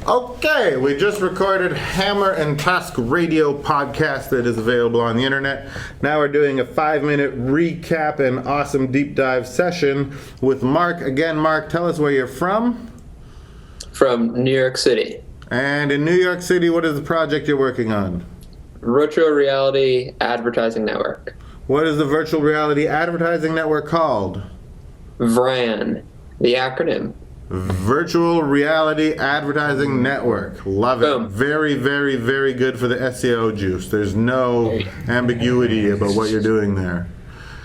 Okay, we just recorded Hammer and Tusk radio podcast that is available on the internet. Now we're doing a 5-minute recap and awesome deep dive session with Mark. Again, Mark, tell us where you're from. From New York City. And in New York City, what is the project you're working on? Virtual Reality Advertising Network. What is the Virtual Reality Advertising Network called? VRAN, the acronym. Virtual Reality Advertising Network. Love it. Boom. Very, very, very good for the SEO juice. There's no ambiguity about what you're doing there.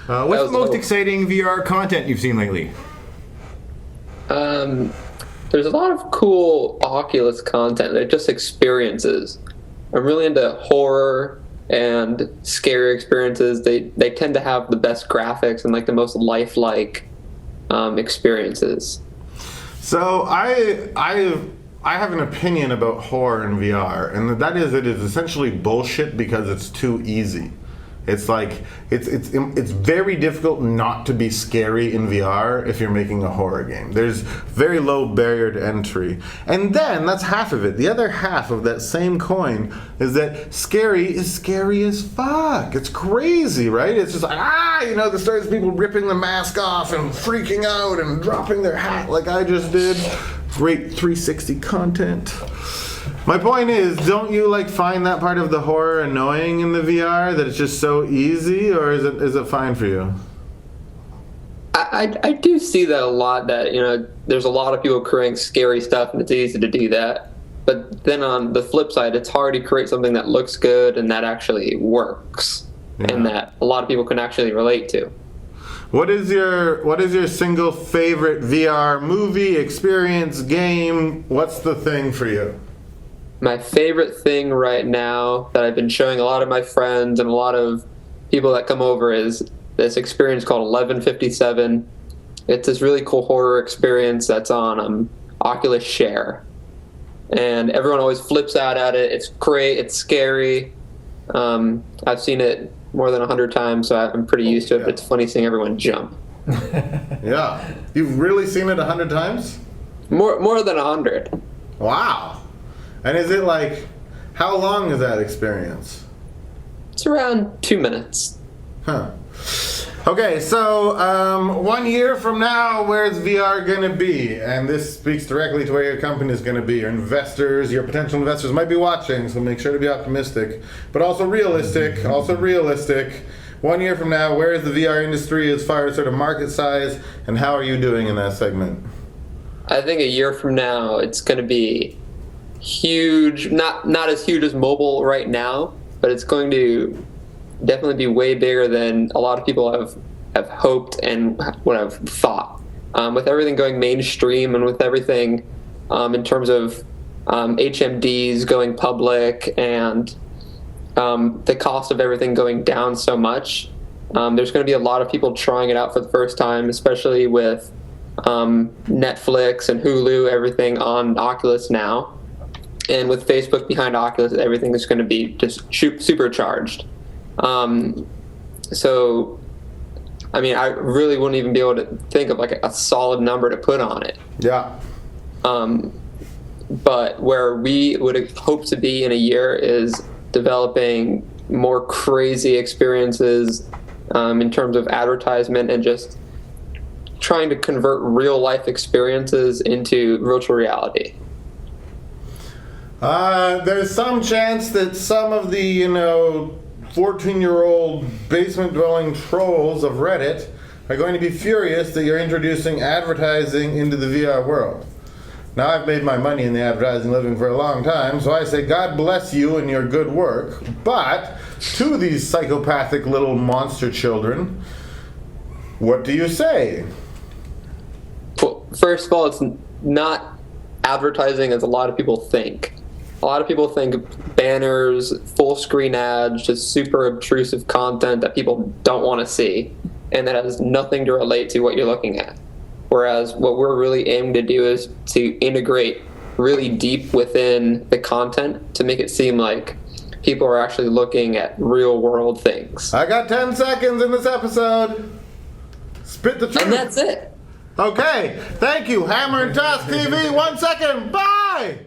What's the most exciting VR content you've seen lately? There's a lot of cool Oculus content. They're just experiences. I'm really into horror and scary experiences. They tend to have the best graphics and like the most lifelike experiences. So I have an opinion about horror in VR, and that is it is essentially bullshit because it's too easy. It's like it's very difficult not to be scary in VR if you're making a horror game. There's very low barrier to entry. And then that's half of it. The other half of that same coin is that scary is scary as fuck. It's crazy, right? It's just like, there starts people ripping the mask off and freaking out and dropping their hat like I just did. Great 360 content. My point is, don't you find that part of the horror annoying in the VR, that it's just so easy, or is it fine for you? I do see that a lot, that there's a lot of people creating scary stuff and it's easy to do that. But then on the flip side, it's hard to create something that looks good and that actually works, and that a lot of people can actually relate to. What is your single favorite VR movie, experience, game? What's the thing for you? My favorite thing right now that I've been showing a lot of my friends and a lot of people that come over is this experience called 1157. It's this really cool horror experience that's on Oculus Share. And everyone always flips out at it. It's great. It's scary. I've seen it more than 100 times, so I'm pretty used to it, but it's funny seeing everyone jump. Yeah. You've really seen it 100 times? More than 100. Wow. And is it how long is that experience? It's around 2 minutes. Huh. Okay, so 1 year from now, where's VR going to be? And this speaks directly to where your company is going to be. Your investors, your potential investors might be watching, so make sure to be optimistic, but also realistic. 1 year from now, where is the VR industry as far as sort of market size, and how are you doing in that segment? I think a year from now, it's going to be huge, not as huge as mobile right now, but it's going to definitely be way bigger than a lot of people have hoped and what I've thought. With everything going mainstream and with everything in terms of HMDs going public and the cost of everything going down so much, there's going to be a lot of people trying it out for the first time, especially with Netflix and Hulu, everything on Oculus now. And with Facebook behind Oculus, everything is going to be just supercharged. So, I really wouldn't even be able to think of a solid number to put on it. Yeah. But where we would hope to be in a year is developing more crazy experiences in terms of advertisement and just trying to convert real life experiences into virtual reality. There's some chance that some of the, 14-year-old basement-dwelling trolls of Reddit are going to be furious that you're introducing advertising into the VR world. Now, I've made my money in the advertising living for a long time, so I say God bless you and your good work. But to these psychopathic little monster children, what do you say? Well, first of all, it's not advertising as a lot of people think. A lot of people think banners, full screen ads, just super obtrusive content that people don't want to see, and that has nothing to relate to what you're looking at. Whereas what we're really aiming to do is to integrate really deep within the content to make it seem like people are actually looking at real world things. I got 10 seconds in this episode. Spit the truth. And that's it. Okay, thank you. Hammer and Tusk TV, 1 second. Bye!